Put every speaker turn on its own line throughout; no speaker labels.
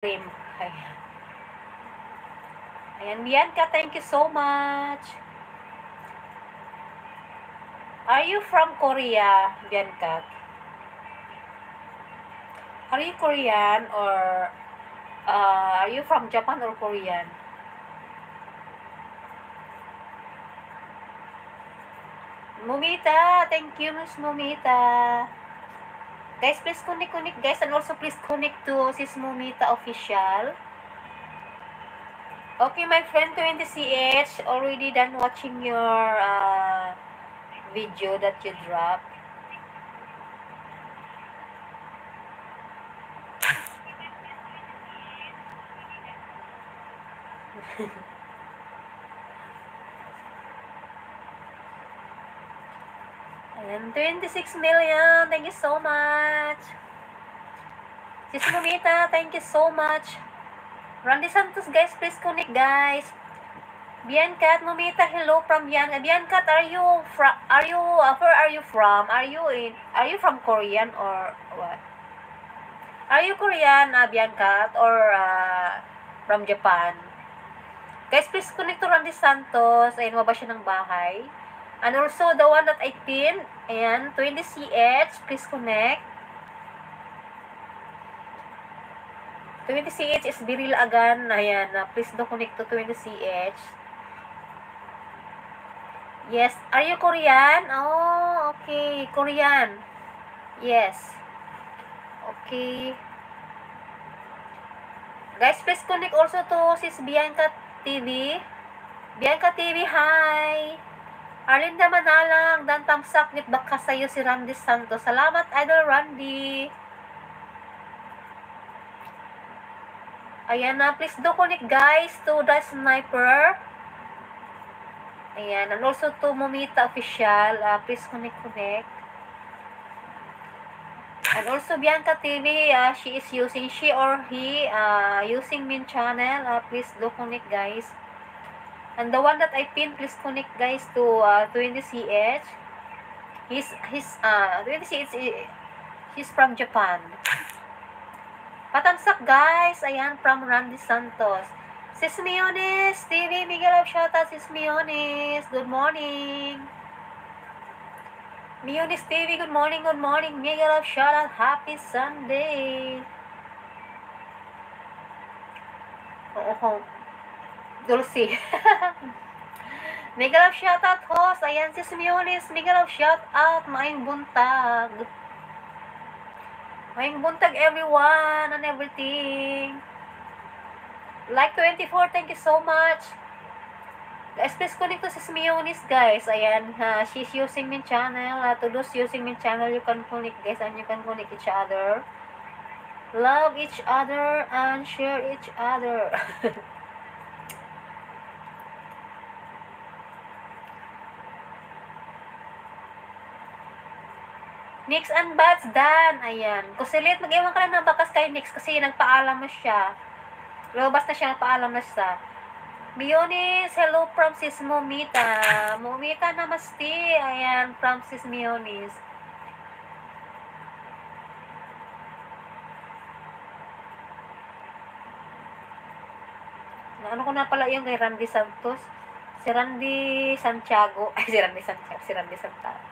cream. Ayan. Ayan, Bianca, thank you so much. Are you from Korea, Bianca? Are you Korean or are you from Japan or Korean? Mumita, thank you, Miss Mumita. Guys, please connect, guys, and also please connect to Sis Mumita Official. Okay, my friend 20CH, already done watching your video that you dropped. And 26 million, thank you so much. Sis Mumita, thank you so much. Randy Santos, guys, please connect, guys. Bianca at Mumita, hello from Bianca. Bianca, where are you from? Are you from Korean or what? Are you Korean, Bianca, or from Japan? Guys, please connect to Randy Santos. Ayun, maba siya ng bahay. And also, the one that I pinned, ayan, 20CH, please connect. 20CH is Biril Agan. Ayan, please do connect to 20CH. Yes. Are you Korean? Oh, okay. Korean. Yes. Okay. Guys, please connect also to Sis Bianca TV. Bianca TV, hi. Arlinda Manalang, dan tamsak nit baka sa'yo si Randy Santos. Salamat, Idol Randy. Ayan na, please do connect, guys, to the sniper. Ayan, and also to Mumita Official. Please connect. And also Bianca TV, she or he using min channel. Please do connect, guys. And the one that I pinned, please connect, guys, to 20CH. He's 20CH, he's from Japan. Patamsak, guys. Ayan, from Randy Santos. Sis Miones TV, Miguel of shoutout, Sis Miones. Good morning. Mionis TV, good morning. Miguel of shoutout, happy Sunday. Oo, Dulce. Miguel of shoutout, host. Ayan, Sis Mionis. Miguel of shoutout, maing buntag. Maing buntag, everyone and everything. Like 24, thank you so much. Guys, please connect to Sis Mionis, guys. Ayan, she's using min channel. To those using min channel, you can connect, guys, and you can connect each other. Love each other and share each other. Nix and Bats Dan. Ayan. Kusilit, mag-iwan ka lang ng bakas kay Nix kasi nagpaalam na siya. Lumabas na siya, nagpaalam na siya. Mionis, hello from Sis Mumita. Mumita, namaste. Ayan, from Sis Mionis. Ano ko na pala yung kay Randy Santos? Si Randy Santiago. Ay, si Randy Santiago. Si Randy Santiago.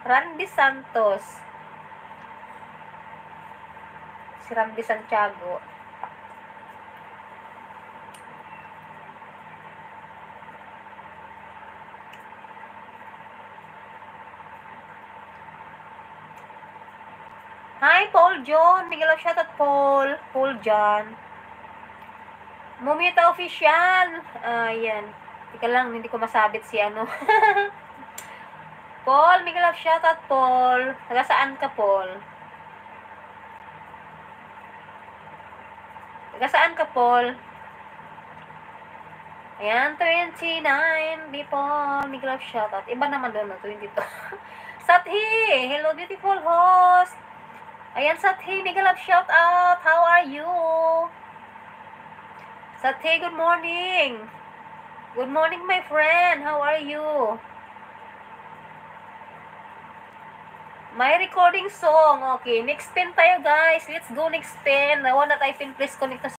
Randy Santos. Si Randy Santiago. Hi, Paul John. Miguel of shoutout, Paul. Paul John. Mumita Official. Ayan. Tika lang, hindi ko masabit si ano. Paul, Miguel of shoutout, Paul. Taga saan ka, Paul? Taga saan ka, Paul? Ayan, 29. Di Paul, Miguel of shoutout. Iba naman doon, 22. Sathi, hello, beautiful host. Ayan, Sathi, Miguel of shoutout. How are you? Sathi, good morning. Good morning, my friend. How are you? May recording song. Okay, next pin tayo guys. Let's go next pin. Nawa na tayo pin. Please connect na